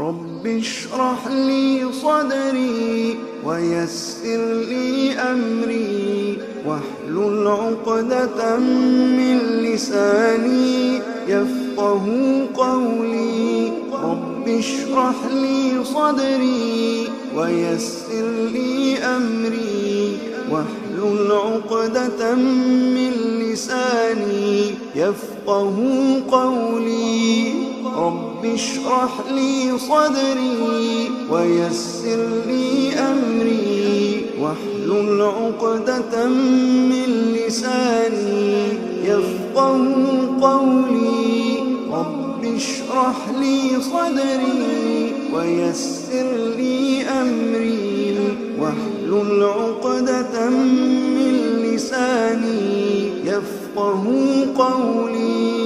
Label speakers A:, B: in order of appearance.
A: رب اشرح لي صدري ويسر لي أمري واحلل عقدة من لساني يفقه قولي. رب اشرح لي صدري ويسر لي أمري واحلل عقدة من لساني يفقه قولي. رب اشرح لي صدري ويسر لي أمري واحلل عقدة من لساني يفقه قولي. رب اشرح لي صدري ويسر لي أمري واحلل عقدة من لساني يفقه قولي.